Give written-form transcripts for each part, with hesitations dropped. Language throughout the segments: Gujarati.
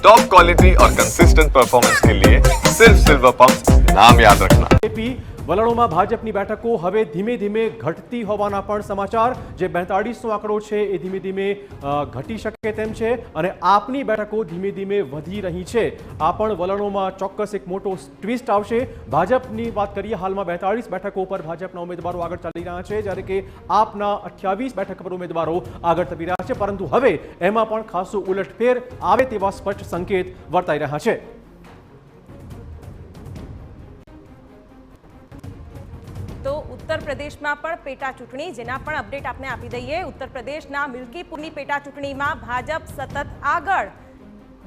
टॉप क्वालिटी और कंसिस्टेंट परफॉर्मेंस के लिए सिर्फ सिल्वर पंप नाम याद रखना। વલણોમાં ભાજપની બેઠકો હવે ધીમે ધીમે ઘટતી હોવાના પણ સમાચાર જે 42નો આંકડો છે એ ધીમે ધીમે ઘટી શકે તેમ છે અને આપની બેઠકો ધીમે ધીમે વધી રહી છે। આ પણ વલણોમાં ચોક્કસ એક મોટો ટ્વિસ્ટ આવશે। ભાજપની વાત કરીએ, હાલમાં 42 બેઠકો પર ભાજપના ઉમેદવારો આગળ ચાલી રહ્યા છે, જ્યારે કે આપના 28 બેઠક પર ઉમેદવારો આગળ તપી રહ્યા છે, પરંતુ હવે એમાં પણ ખાસું ઉલટફેર આવે તેવા સ્પષ્ટ સંકેત વર્તાઈ રહ્યા છે। તો ઉત્તર પ્રદેશમાં પણ પેટા ચૂંટણી, જેના પણ અપડેટ આપને આપી દઈએ। ઉત્તર પ્રદેશના મિલ્કીપુરની પેટા ચૂંટણીમાં ભાજપ સતત આગળ।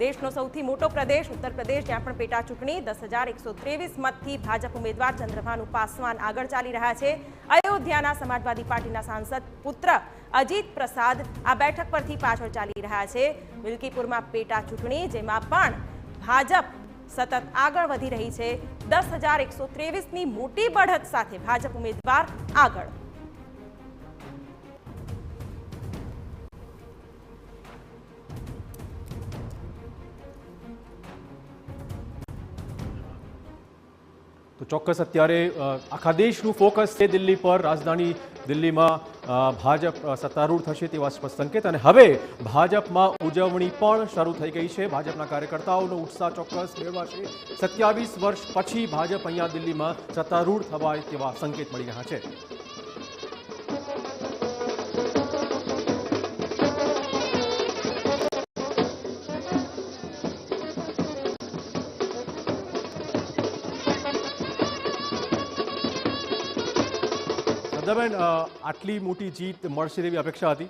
દેશનો સૌથી મોટો પ્રદેશ ઉત્તર પ્રદેશ, જ્યાં પણ પેટા ચૂંટણી 10,123 મતથી ભાજપ ઉમેદવાર ચંદ્રભાનુ પાસવાન આગળ ચાલી રહ્યા છે। અયોધ્યાના સમાજવાદી પાર્ટીના સાંસદ પુત્ર અજીત પ્રસાદ આ બેઠક પરથી પાછળ ચાલી રહ્યા છે। મિલ્કીપુરમાં પેટા ચૂંટણી, જેમાં પણ ભાજપ સતત આગળ વધી રહી છે। 10,123ની મોટી બઢત સાથે ભાજપ ઉમેદવાર આગળ। તો ચોક્કસ અત્યારે આખા દેશનું ફોકસ છે દિલ્હી પર। રાજધાની દિલ્હીમાં ભાજપ સત્તારૂઢ થશે તેવા સ્પષ્ટ સંકેત, અને હવે ભાજપમાં ઉજવણી પણ શરૂ થઈ ગઈ છે। ભાજપના કાર્યકર્તાઓનો ઉત્સાહ ચોક્કસ મેળવાશે। 27 વર્ષ પછી ભાજપ અહીંયા દિલ્હીમાં સત્તારૂઢ થવાય તેવા સંકેત મળી રહ્યા છે। બેન, આટલી મોટી જીત મળશે તેવી અપેક્ષા હતી?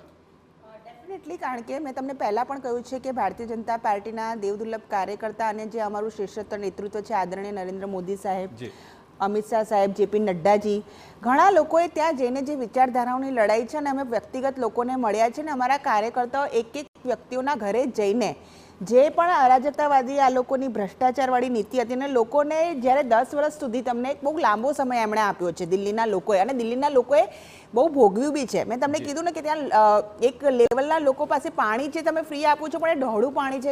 ડેફિનેટલી, કારણ કે મેં તમને પહેલાં પણ કહ્યું છે કે ભારતીય જનતા પાર્ટીના દેવદુર્લભ કાર્યકર્તા અને જે અમારું શ્રેષ્ઠ નેતૃત્વ છે આદરણીય નરેન્દ્ર મોદી સાહેબ, અમિત શાહ સાહેબ, જેપી નડ્ડાજી, ઘણા લોકોએ ત્યાં જઈને જે વિચારધારાઓની લડાઈ છે અને અમે વ્યક્તિગત લોકોને મળ્યા છે ને અમારા કાર્યકર્તાઓ એક વ્યક્તિઓના ઘરે જઈને જે પણ અરાજકતાવાદી આ લોકોની ભ્રષ્ટાચારવાળી નીતિ હતી ને લોકોને જ્યારે 10 વર્ષ સુધી તમને એક બહુ લાંબો સમય એમણે આપ્યો છે દિલ્હીના લોકોએ, અને દિલ્હીના લોકોએ બહુ ભોગવ્યું બી છે। મેં તમને કીધું ને કે ત્યાં એક લેવલના લોકો પાસે પાણી છે, તમે ફ્રી આપો છો પણ એ ડહોળું પાણી છે।